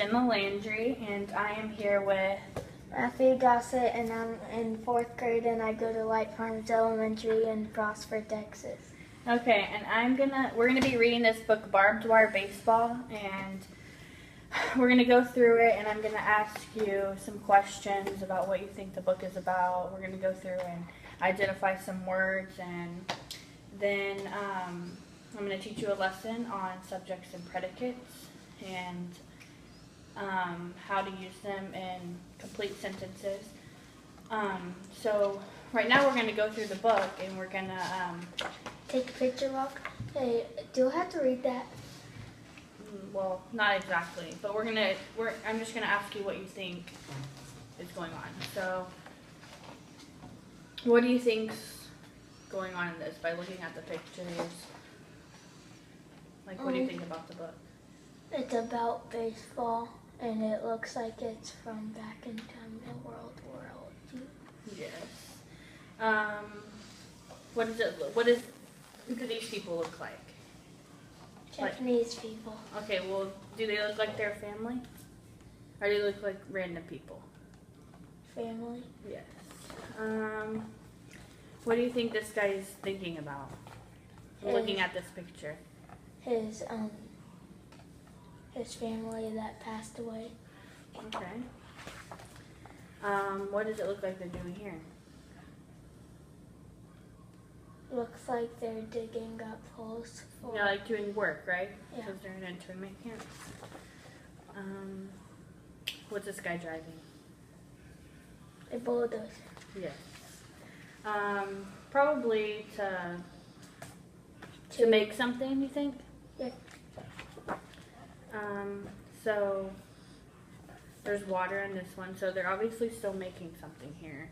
Emma Landry, and I am here with Matthew Gossett, and I'm in 4th grade, and I go to Light Farms Elementary in Prosper, Texas. Okay, and we're gonna be reading this book, Barbed Wire Baseball, and we're gonna go through it, and I'm gonna ask you some questions about what you think the book is about. We're gonna go through and identify some words, and then I'm gonna teach you a lesson on subjects and predicates, and how to use them in complete sentences. So right now we're gonna go through the book, and we're gonna Take a picture walk. Hey, do I have to read that? well, not exactly, but I'm just gonna ask you what you think is going on. So, what do you think's going on in this by looking at the pictures? Like, what do you think about the book? It's about baseball, and it looks like it's from back in time in World War II. Yes. What do these people look like? Japanese people. Okay, well, do they look like their family? Or do they look like random people? Family. Yes. What do you think this guy is thinking about? Looking at this picture. His family that passed away. Okay. What does it look like they're doing here? Looks like they're digging up holes for. Yeah, like doing work, right? Yeah. Because they're in internment camps. What's this guy driving? A bulldozer. Yes. Probably to make something, you think? Yeah. So there's water in this one, so they're obviously still making something here.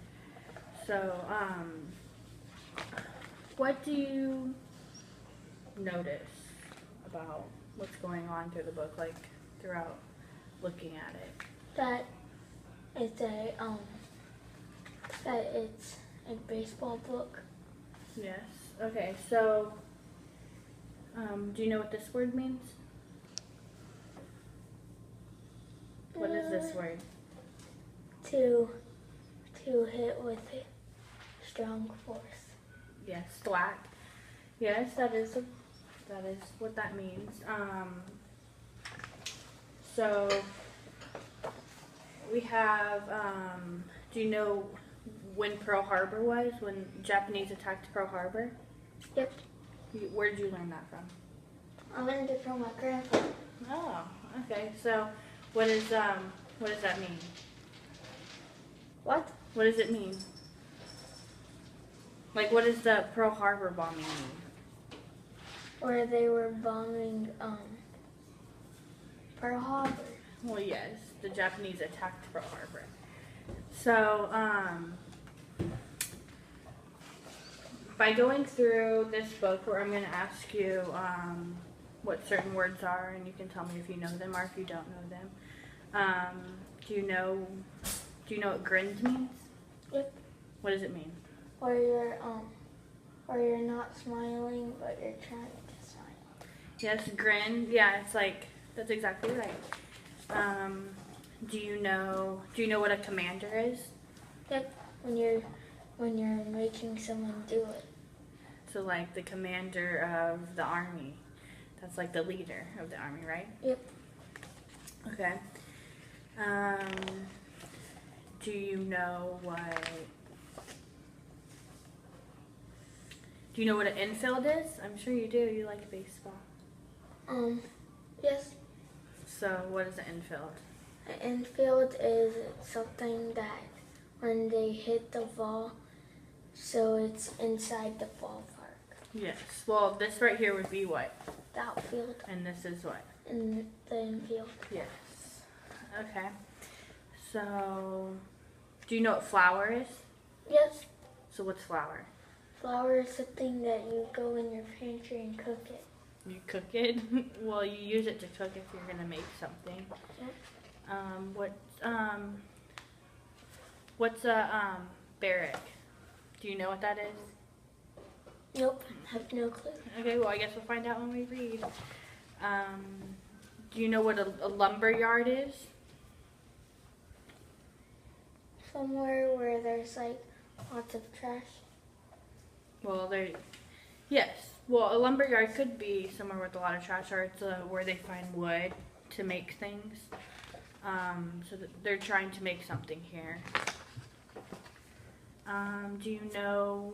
So, what do you notice about what's going on through the book, like throughout looking at it? That it's a baseball book. Yes. Okay, so do you know what this word means? What is this word? To hit with strong force. Yes, thwack. Yes, that is what that means. So we have. Do you know when Pearl Harbor was? When Japanese attacked Pearl Harbor? Yep. Where did you learn that from? I learned it from my grandpa. Oh, okay. So, what does that mean? What? What does it mean? Like, what does the Pearl Harbor bombing mean? Where they were bombing Pearl Harbor. Well, yes, the Japanese attacked Pearl Harbor. So, by going through this book, where I'm going to ask you what certain words are, and you can tell me if you know them or if you don't know them. Do you know what grinned means? Yep. What does it mean? Where you're not smiling, but you're trying to smile. Yes, grin. Yeah, it's like that's exactly right. Do you know what a commander is? Yep. When you're making someone do it. So like the commander of the army. That's like the leader of the army, right? Yep. Okay. Do you know what an infield is? I'm sure you do. You like baseball. Yes. So what is an infield? An infield is something that when they hit the ball, so it's inside the ballpark. Yes. Well, this right here would be what? The outfield. And this is what? In the infield. Yes. Okay. So, do you know what flour is? Yes. So what's flour? Flour is something that you go in your pantry and cook it. You cook it? Well, you use it to cook if you're gonna make something. Yep. What's a barrack? Do you know what that is? Nope. Have no clue. Okay, well I guess we'll find out when we read. Do you know what a lumber yard is? Somewhere where there's like lots of trash. Well, yes. Well, a lumber yard could be somewhere with a lot of trash, or it's where they find wood to make things. So they're trying to make something here. Do you know?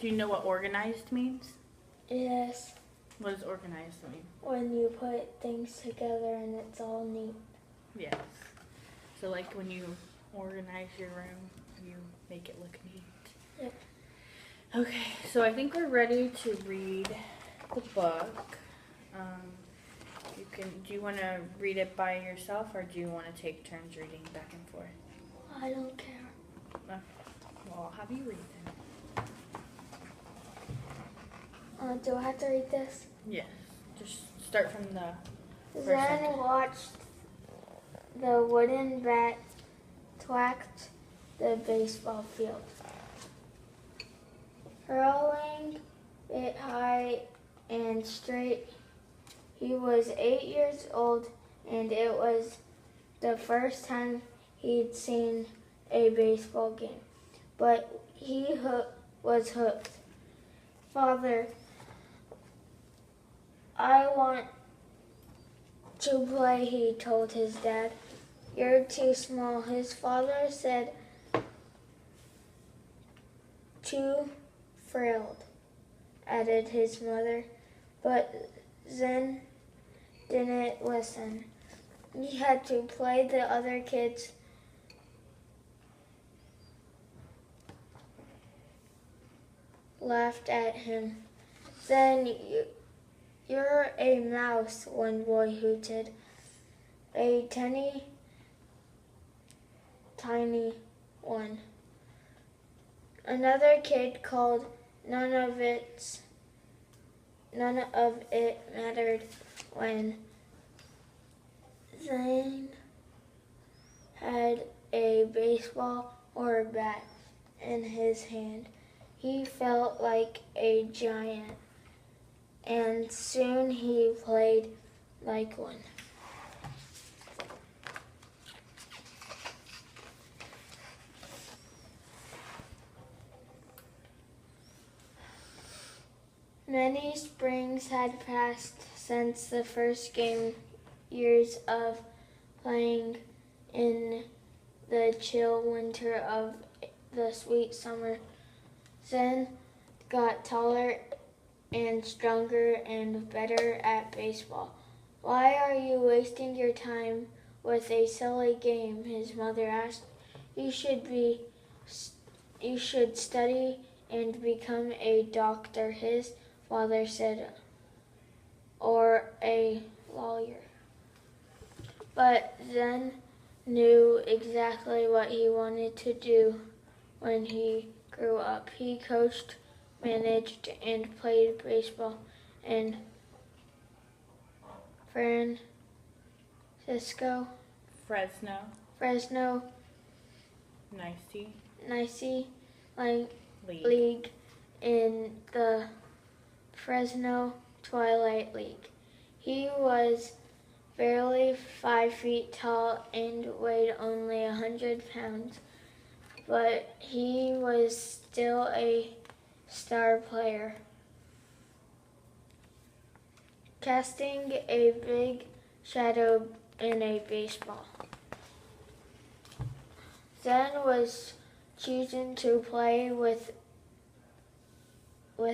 Do you know what organized means? Yes. What does organized mean? When you put things together and it's all neat. Yes. So like when you organize your room, you make it look neat. Yep. Okay, so I think we're ready to read the book. Do you want to read it by yourself, or do you want to take turns reading back and forth? I don't care. Well, I'll have you read then. Do I have to read this? Yes. Just start from the first Zen sentence. watched the wooden bat twacked the baseball field, hurling it high and straight. He was 8 years old, and it was the first time he'd seen a baseball game. But he was hooked. Father, I want to play, he told his dad. You're too small, his father said. Too frail, added his mother. But Zen didn't listen. He had to play. The other kids laughed at him. Zen, you're a mouse, one boy hooted. A tiny one. Another kid called. None of it mattered when Zane had a baseball or a bat in his hand. He felt like a giant, and soon he played like one. Many springs had passed since the first years of playing in the chill winter of the sweet summer. Zen got taller and stronger and better at baseball. Why are you wasting your time with a silly game? His mother asked. You should study and become a doctor, his father said, or a lawyer. But Zen knew exactly what he wanted to do when he grew up. He coached, managed, and played baseball in Fresno, Nice League in the Fresno Twilight League. He was barely 5 feet tall and weighed only 100 pounds, but he was still a star player, casting a big shadow in a baseball. Zen was chosen to play with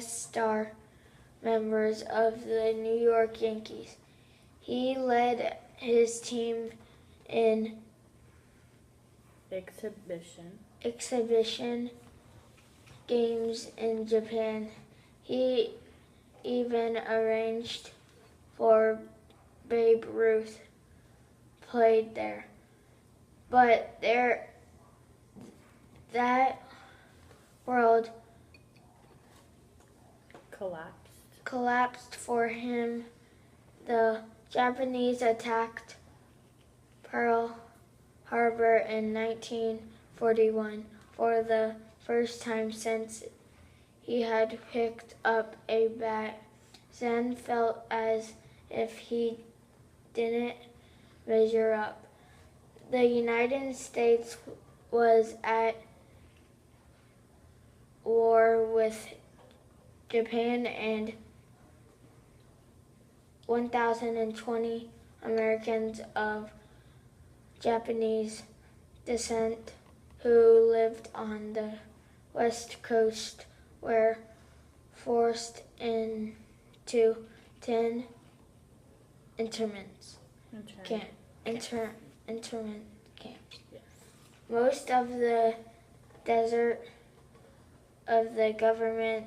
star members of the New York Yankees. He led his team in exhibition games in Japan. He even arranged for Babe Ruth played there. But that world collapsed for him. The Japanese attacked Pearl Harbor in 1941. For the first time since he had picked up a bat. Zen felt as if he didn't measure up. The United States was at war with Japan, and 1,020 Americans of Japanese descent who lived on the West Coast were forced into 10 internment camps. Yes. Most of the desert of the government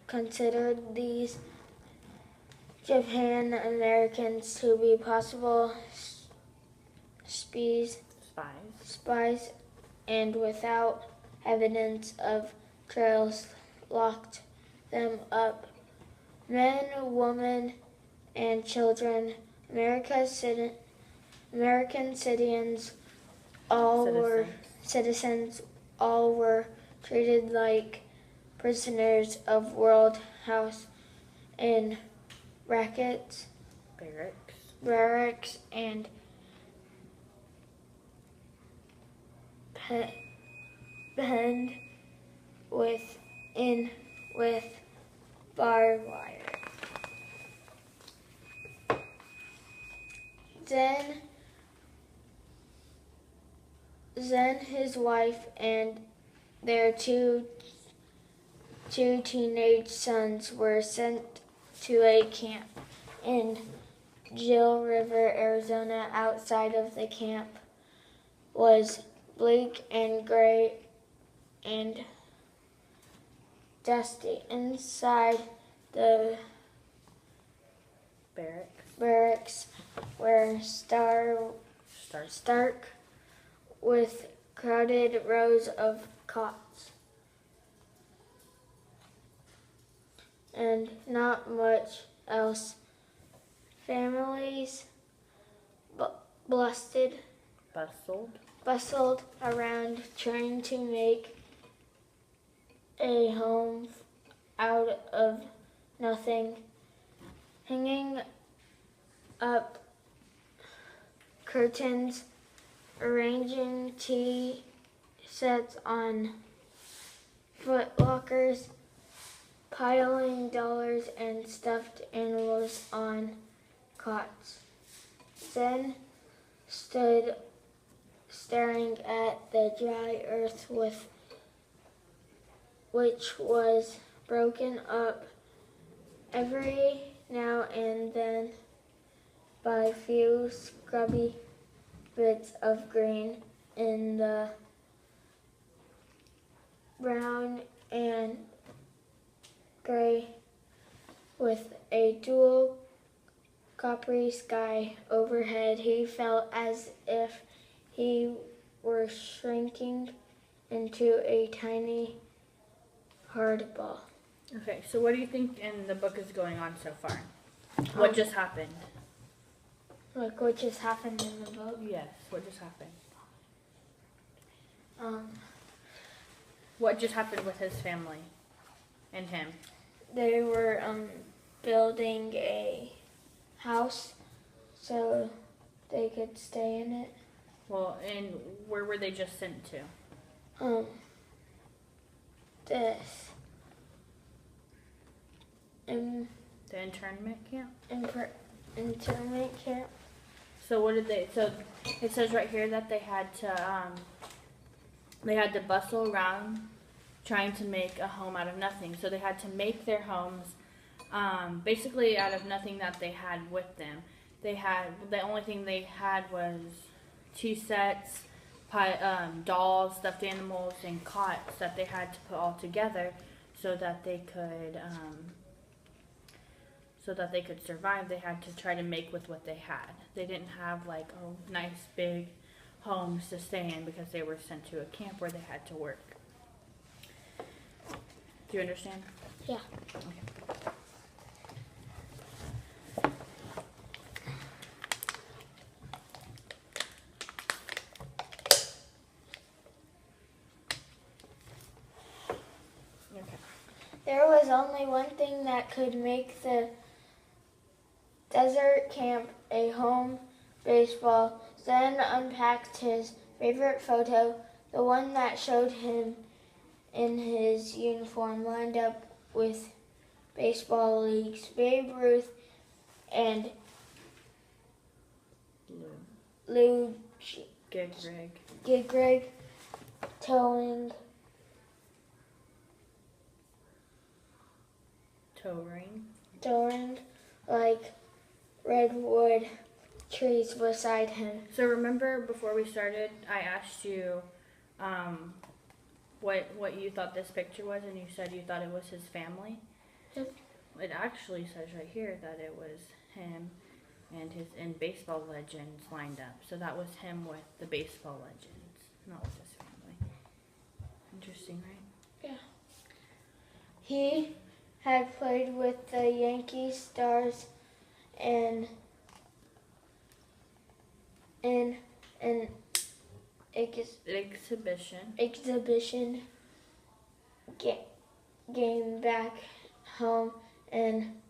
considered these Japan Americans to be possible spies, and without evidence of trails locked them up. Men, women, and children, American citizens, all were treated like prisoners of World House in barracks, and penned with barbed wire. Then his wife and their two teenage sons were sent to a camp in Gila River, Arizona. Outside of the camp was bleak and gray and dusty. Inside the barracks were stark with crowded rows of cots and not much else. Families bustled around trying to make a home out of nothing, hanging up curtains, arranging tea sets on foot lockers, piling dollars and stuffed animals on cots. Zen stood staring at the dry earth which was broken up every now and then by few scrubby bits of green in the brown and gray, with a dual coppery sky overhead. He felt as if he were shrinking into a tiny hard ball. Okay, so what do you think in the book is going on so far? What just happened? Like what just happened in the book? Yes, what just happened? Um, What just happened with his family and him? They were building a house so they could stay in it. Well, and where were they just sent to? This. The internment camp? Internment camp. So what did they, so it says right here that they had to bustle around trying to make a home out of nothing. So they had to make their homes basically out of nothing that they had with them. The only thing they had was tea sets, dolls, stuffed animals, and cots that they had to put all together so that they could survive. They had to try to make with what they had. They didn't have like nice big homes to stay in because they were sent to a camp where they had to work. Do you understand? Yeah. Okay. There was only one thing that could make the desert camp a home baseball. Zen unpacked his favorite photo, the one that showed him in his uniform lined up with baseball leagues. Babe Ruth and Lou Gehrig towering like redwood trees beside him. So remember before we started, I asked you what you thought this picture was, and you said you thought it was his family? Yep. It actually says right here that it was him and baseball legends lined up. So that was him with the baseball legends, not with his family. Interesting, right? Yeah. He had played with the Yankees Stars and in an exhibition game back home in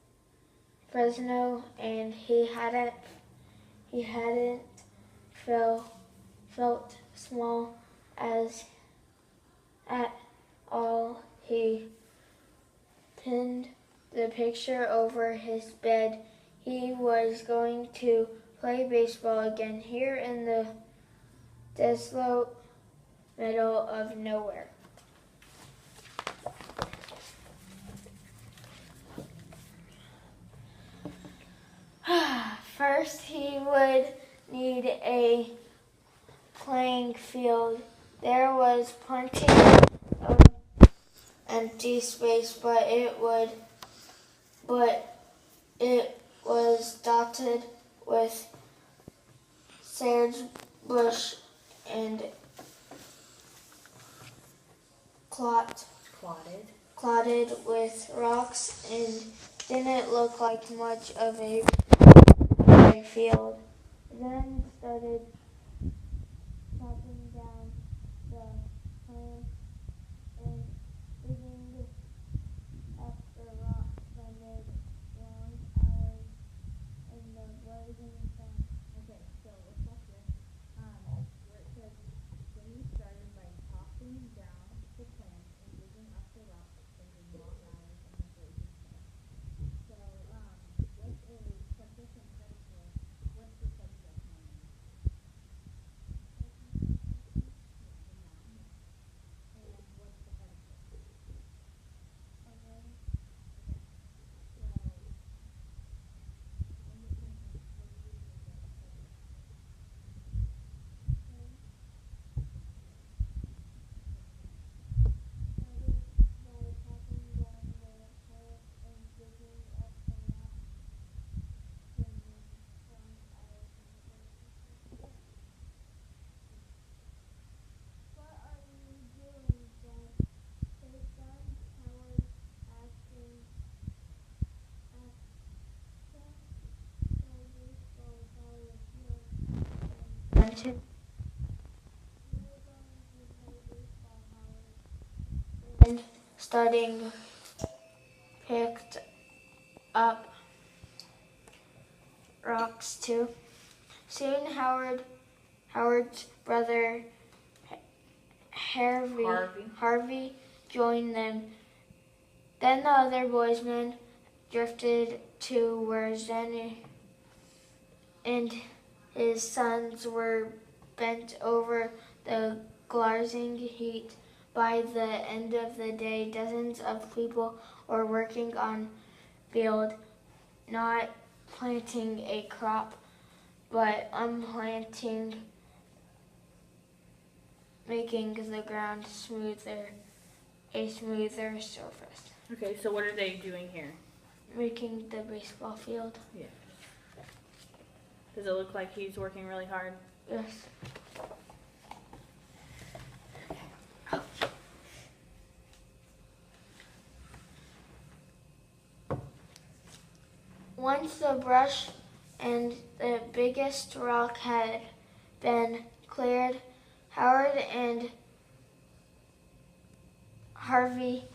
Fresno, and he hadn't felt small as at all. He pinned the picture over his bed. He was going to play baseball again here in the desolate middle of nowhere. First, he would need a playing field. There was plenty of empty space, but it was dotted with sagebrush and clotted with rocks, and didn't look like much of a field. Then started chopping down the plants and digging up the rocks amid long hours in the blazing sun. Okay, so let's stop here. Where it says, then you started by chopping down the plants and digging up the rocks, spending long hours in the blazing sun. So, with a subject and predicate, what's the subject name? And what's the predicate? Okay. So, in the sentence, what do you use as a subject? And starting picked up rocks too. Soon Howard's brother Harvey joined them. Then the other boysmen drifted to where Zenny and his sons were bent over the glaring heat. By the end of the day, dozens of people were working on field, not planting a crop, but unplanting, making the ground a smoother surface. Okay, so what are they doing here? Making the baseball field. Yeah. Does it look like he's working really hard? Yes. Once the brush and the biggest rock had been cleared, Howard and Harvey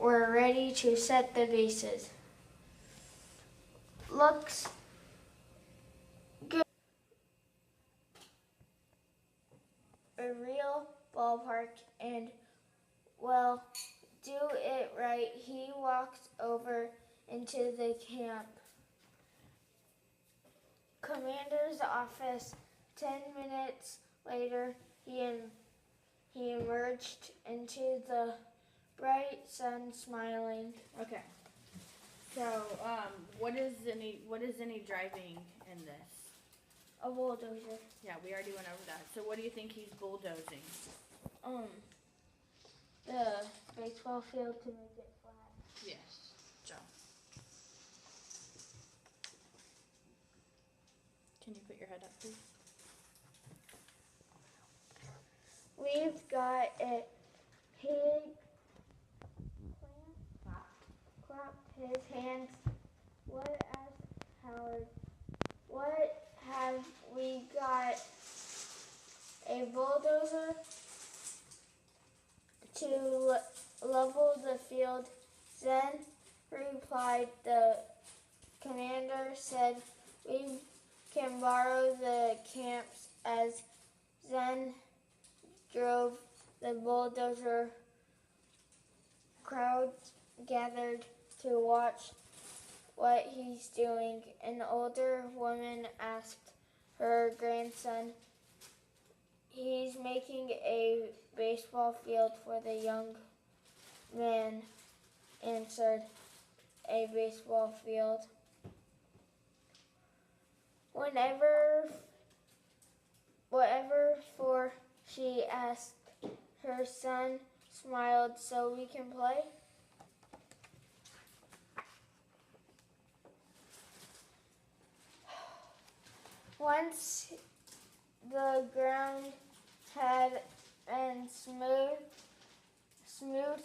were ready to set the bases. Looks good. A real ballpark, and well, do it right. He walked over into the camp commander's office. 10 minutes later, he emerged into the bright sun, smiling. Okay. So, what is any driving in this? A bulldozer. Yeah, we already went over that. So, what do you think he's bulldozing? The baseball field to make it flat. Yes. Joe. Can you put your head up, please? We've got a pig clapped his hands. What asked Howard? What have we got? A bulldozer to level the field? Then replied the commander, said, we can borrow the camps. As Zen drove the bulldozer, crowds gathered to watch what he's doing. An older woman asked her grandson, he's making a baseball field for the young man answered. A baseball field. Whatever for, she asked. Her son smiled, so we can play? Once the ground had been smooth. Smooth.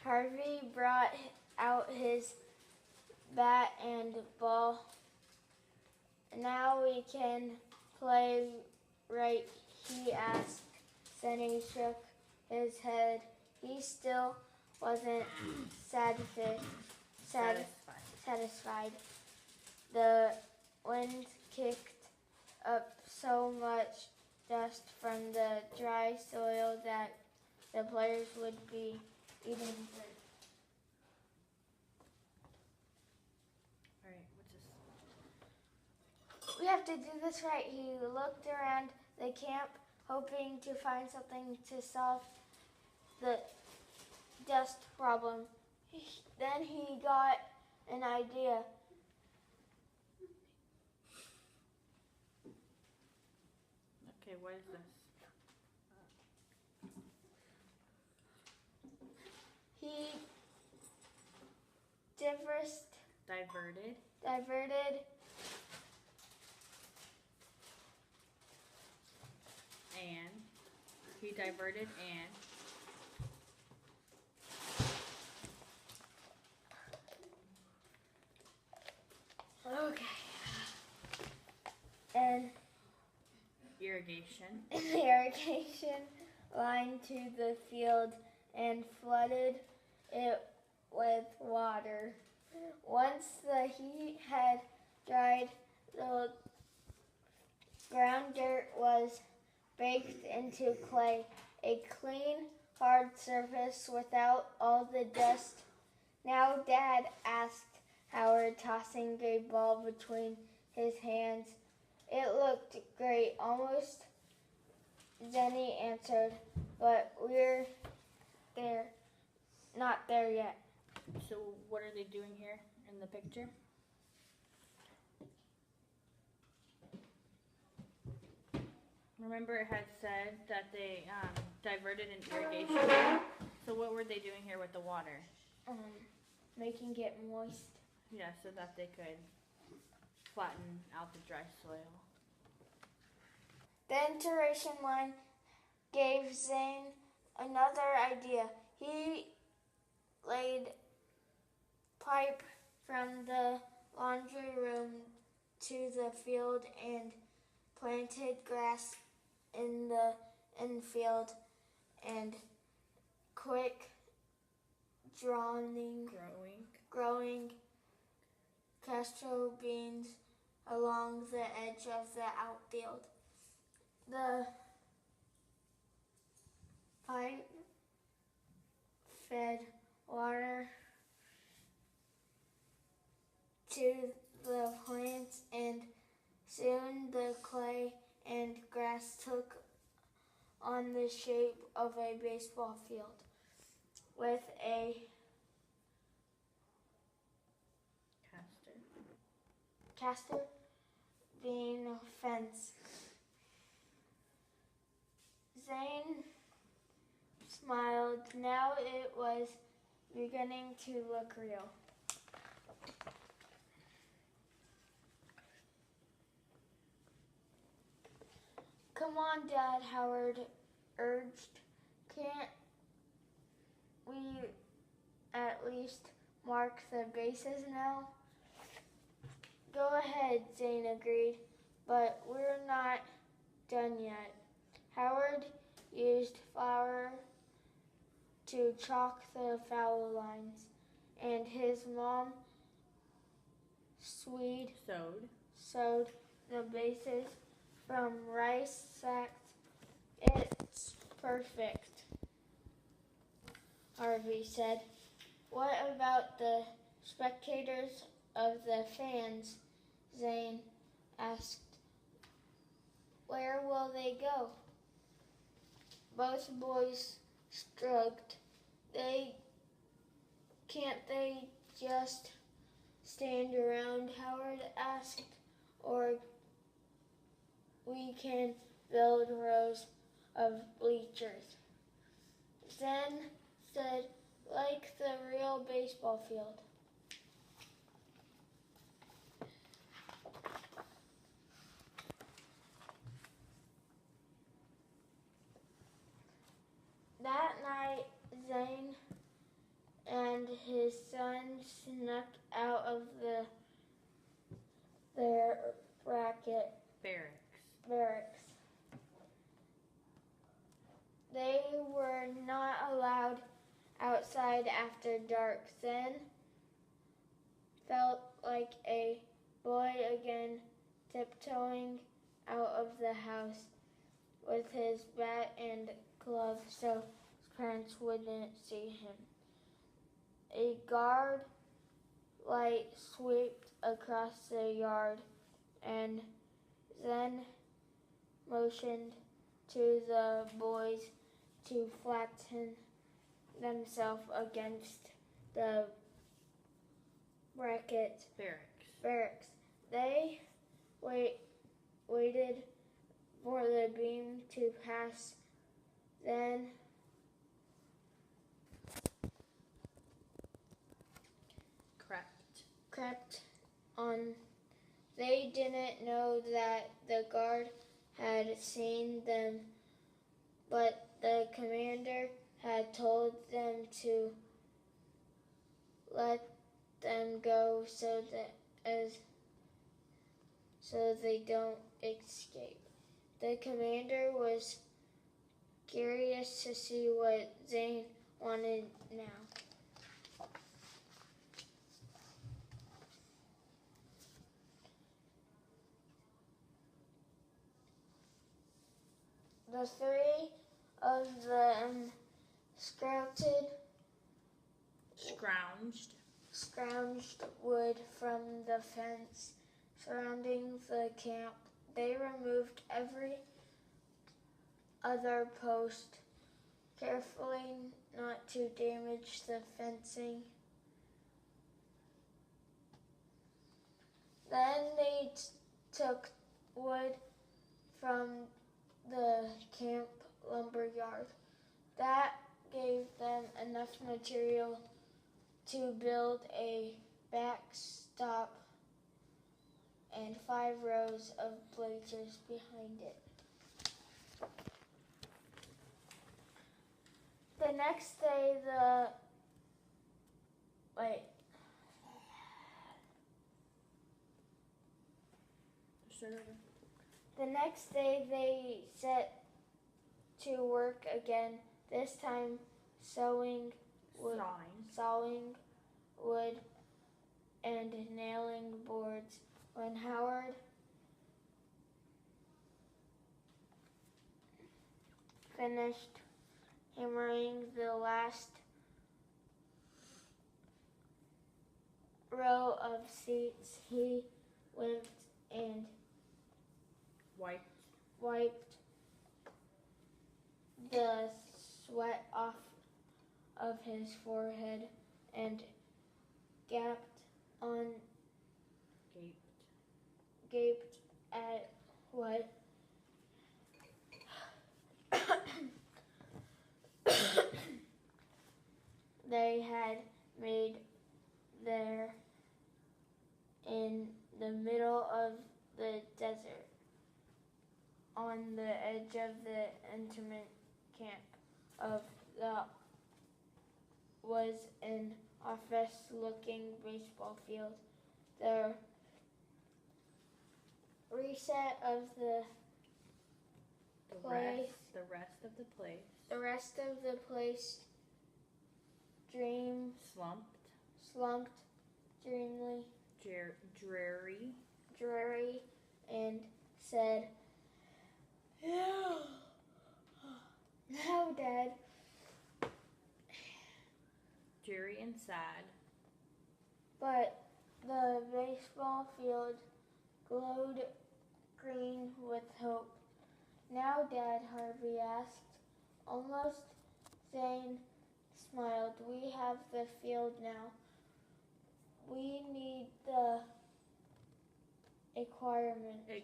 Harvey brought out his bat and ball. Now we can play, right? He asked. Then he shook his head. He still wasn't satisfied. The wind kicked up so much dust from the dry soil that the players would be eating dirt. All right, what's this? We have to do this right. He looked around the camp, hoping to find something to solve the dust problem. Then he got an idea. Okay, what is this? He Diverted. And he diverted and okay. And irrigation. irrigation line to the field and flooded it with water. Once the heat had dried, the ground dirt was baked into clay, a clean, hard surface without all the dust. Now, Dad, asked Howard, tossing a ball between his hands. It looked great, almost, Zenny answered, but we're not there yet. So what are they doing here in the picture? Remember it had said that they diverted an irrigation. So what were they doing here with the water? Making it moist. Yeah, so that they could flatten out the dry soil. The irrigation line gave Zane another idea. He laid pipe from the laundry room to the field and planted grass in the infield and quick growing Castro beans along the edge of the outfield. The pipe fed water to the plants, and soon the clay and grass took on the shape of a baseball field with a caster bean fence. Zane smiled. Now it was beginning to look real. Come on, Dad, Howard urged. Can't we at least mark the bases now? Go ahead, Zane agreed, but we're not done yet. Howard used flour to chalk the foul lines, and his mom sewed the bases from rice sacks. It's perfect, Harvey said. What about the spectators of the fans? Zane asked. Where will they go? Both boys shrugged. Can't they just stand around? Howard asked. Or we can build rows of bleachers. Zen said, like the real baseball field. That night, Zane and his son snuck out of their barracks. They were not allowed outside after dark. Zane felt like a boy again, tiptoeing out of the house with his bat and glove so his parents wouldn't see him. A guard light swept across the yard, and Zen motioned to the boys to flatten themselves against the barracks. They waited for the beam to pass, then crept on. They didn't know that the guard had seen them, but the commander had told them to let them go so they don't escape. The commander was curious to see what Zane wanted now. The three of them scrounged wood from the fence surrounding the camp. They removed every other post, carefully not to damage the fencing. Then they took wood from the camp lumberyard. That gave them enough material to build a backstop and 5 rows of bleachers behind it. The next day, they set to work again, this time sawing wood and nailing boards. When Howard finished hammering the last row of seats, he went and wiped the sweat off of his forehead and gaped at what they had made there in the middle of the desert, on the edge of the internment camp of the was an office-looking baseball field. The reset of the rest of the place. The rest of the place slumped, dreamily, dreary, and said, "No, Dad." Dreary and sad. But the baseball field glowed green with hope. "Now, Dad," Harvey asked. Almost Zane smiled. "We have the field now. We need the equipment."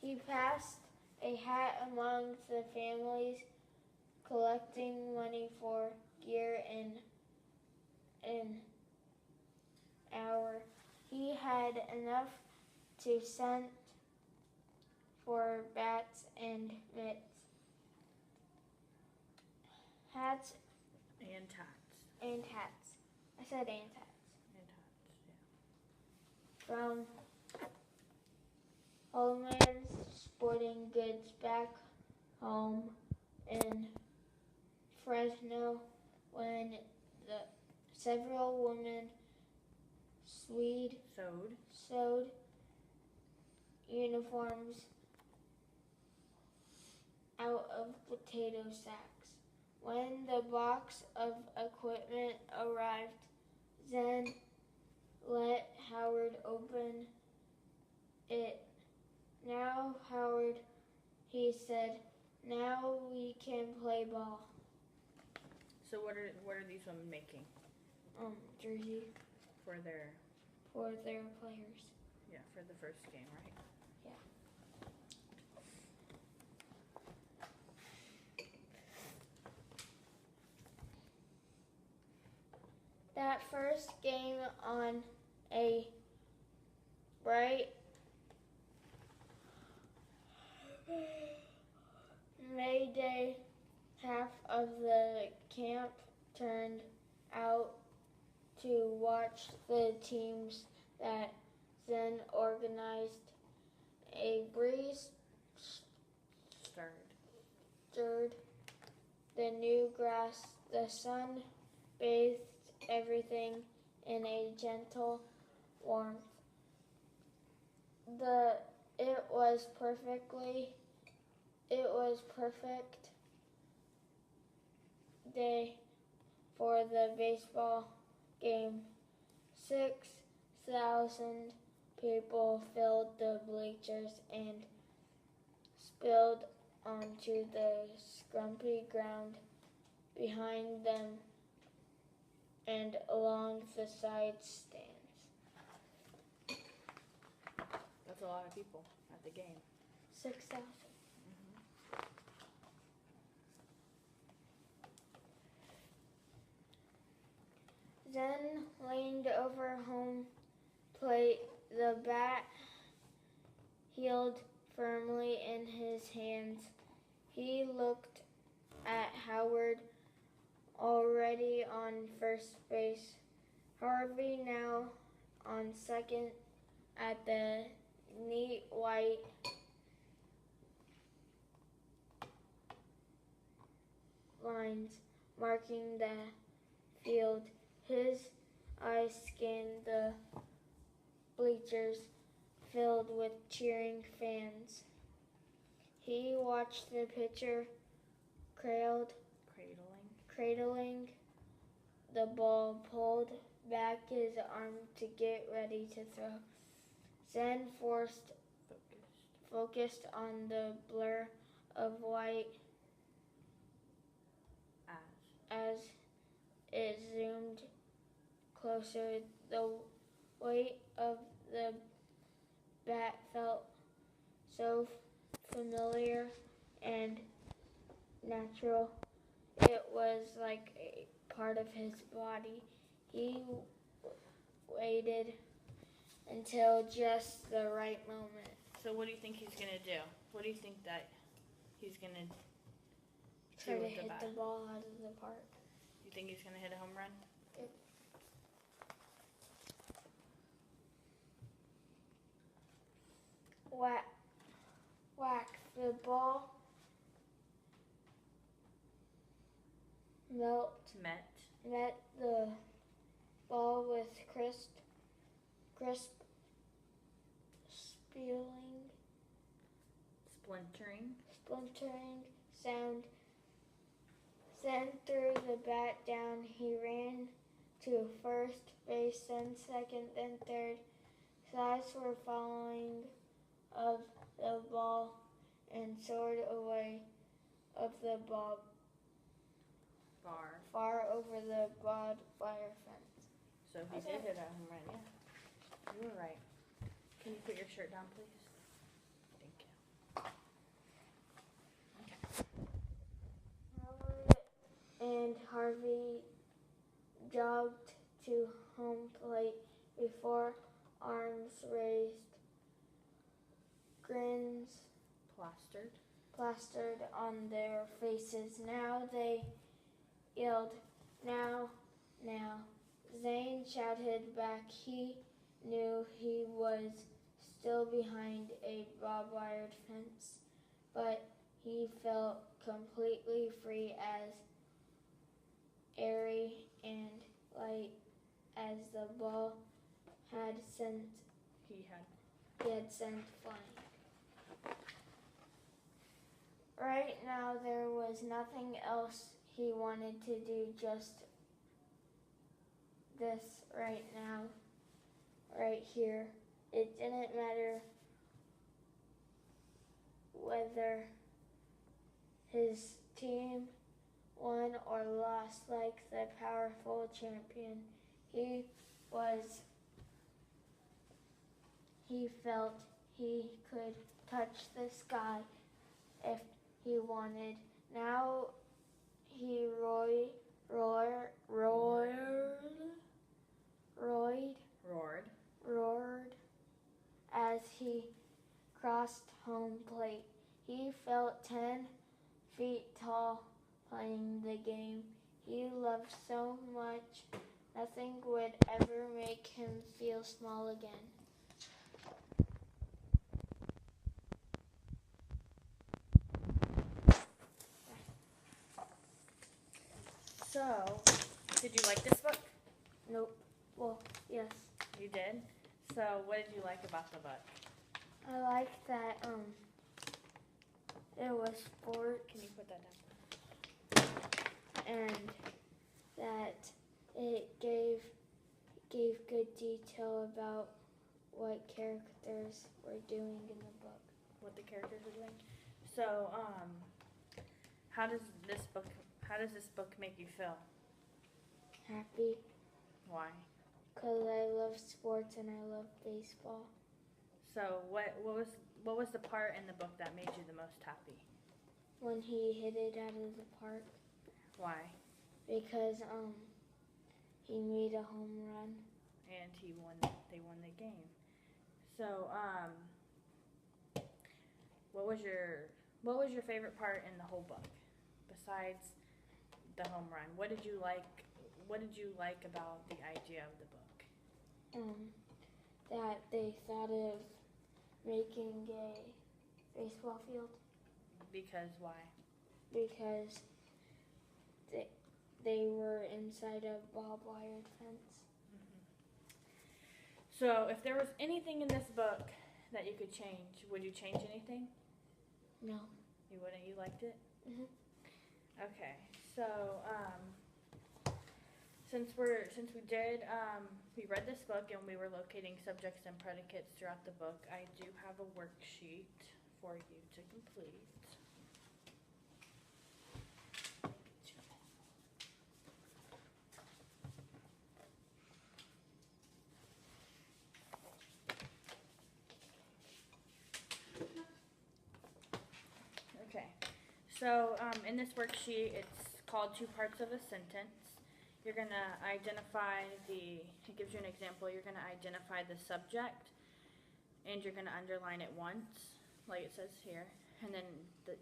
He passed a hat among the families, collecting money for gear in an hour. He had enough to send for bats and mitts, hats and tats. I said and hats. And tats, yeah. From Holman's Sporting Goods back home in Fresno, when several women sewed uniforms out of potato sacks. When the box of equipment arrived, Zen let Howard open it. "Now, Howard," he said, "now we can play ball." So what are these women making? Jersey For their players. Yeah, for the first game, right? Yeah. That first game on a bright May Day, half of the camp turned out to watch the teams that Zen organized. A breeze stirred the new grass. The sun bathed everything in a gentle warmth. It was perfect day for the baseball game. 6,000 people filled the bleachers and spilled onto the scrumpy ground behind them and along the side stands. That's a lot of people at the game. 6,000. Zen leaned over home plate, the bat held firmly in his hands. He looked at Howard, already on first base, Harvey now on second, at the neat white marking the field. His eyes scanned the bleachers filled with cheering fans. He watched the pitcher cradling the ball, pulled back his arm to get ready to throw. Zen focused on the blur of white as it zoomed closer. The weight of the bat felt so familiar and natural. It was like a part of his body. He waited until just the right moment. So what do you think he's gonna do? What do you think that he's gonna Try do to with the hit bat? the ball out of the park. You think he's gonna hit a home run? Yep. Whack. The ball met the ball with crisp splintering sound. Zen threw the bat down. He ran to first base, then second, then third. His eyes were following of the ball and soared away of the ball far over the barbed wire fence. So he did hit a home run, yeah. You were right. Can you put your shirt down, please? Thank you. Howard and Harvey jogged to home plate before arms raised, grins plastered on their faces. Now they yelled, now. Zane shouted back. He knew he was still behind a barbed wire fence, but he felt completely free, as airy and light as the ball he had sent flying. Right now there was nothing else he wanted to do, just this right now, right here. It didn't matter whether his team won or lost. Like the powerful champion he felt he could touch the sky if he wanted. Now he roared as he crossed home plate. He felt 10 feet tall playing the game he loved so much. Nothing would ever make him feel small again. So, did you like this book? Nope. Well, yes. You did? So, what did you like about the book? I like that it was sports. Can you put that down? And that it gave good detail about what characters were doing in the book. What the characters were doing? So, how does this book make you feel? Happy. Why? Because I love sports and I love baseball. So, what was the part in the book that made you the most happy? When he hit it out of the park. Why? Because he made a home run. And they won the game. So, what was your favorite part in the whole book besides the home run? What did you like about the idea of the book? That they thought of making a baseball field. Because why? Because they were inside a barbed wire fence. So if there was anything in this book that you could change, would you change anything? No. You wouldn't? You liked it? Mhm. Okay. So since we read this book and we were locating subjects and predicates throughout the book, I do have a worksheet for you to complete. Okay, so in this worksheet, it's called Two Parts of a Sentence. You're going to identify it gives you an example, you're going to identify the subject, and you're going to underline it once, like it says here, and then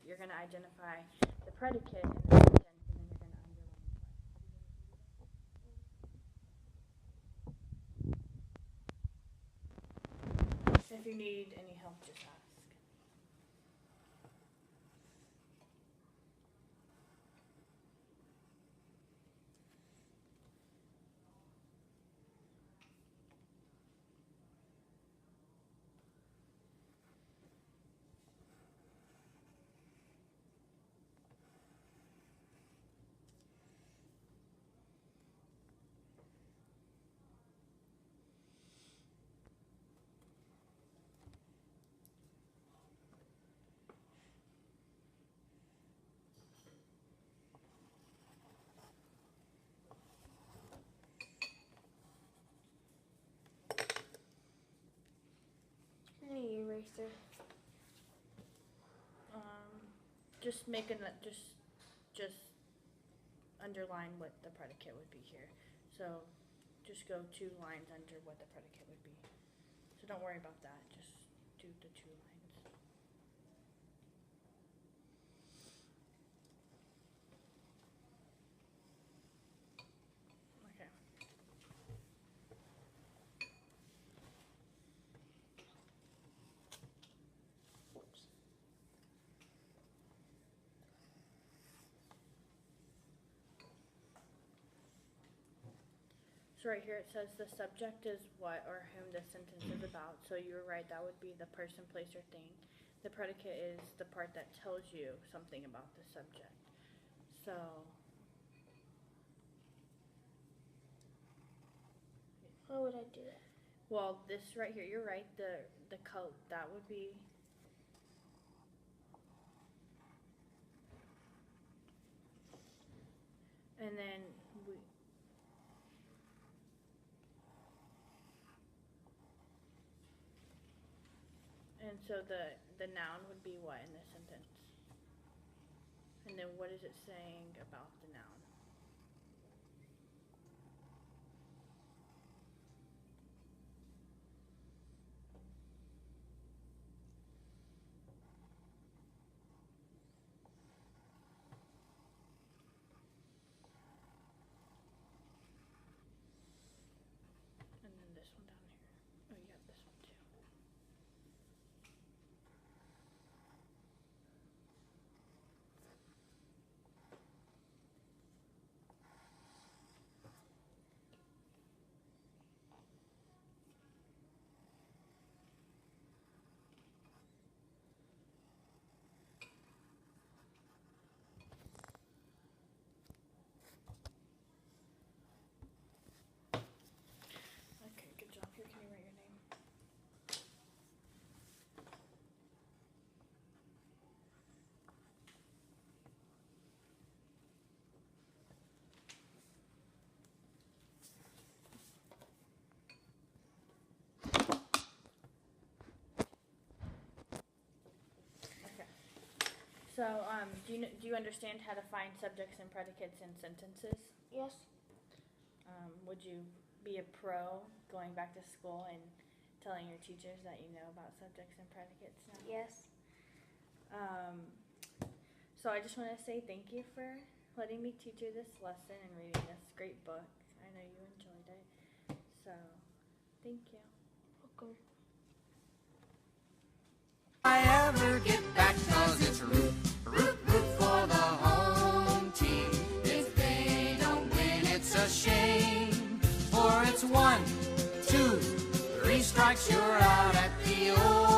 you're going to identify the predicate in the sentence, and then you're going to underline it. If you need any help, just ask. Any eraser. Just make just underline what the predicate would be here. So just go 2 lines under what the predicate would be. So don't worry about that. Just do the 2 lines. Okay. Whoops. So right here it says the subject is what or whom the sentence is about. So you were right, that would be the person, place, or thing. The predicate is the part that tells you something about the subject. So How would I do that? well, this right here, you're right. The color, that would be and then so the noun would be what in this sentence? And then what is it saying about the noun? And then this one down here. Oh, you got this one too. Okay, good job. Here, can you write your name? Okay. So, do you understand how to find subjects and predicates in sentences? Yes. Would you be a pro going back to school and telling your teachers that you know about subjects and predicates now? Yes. So I just want to say thank you for letting me teach you this lesson and reading this great book. I know you enjoyed it. So, thank you. Welcome. I ever get back 'cause it's root, root, root for the home team. If they don't strikes, you're out at the old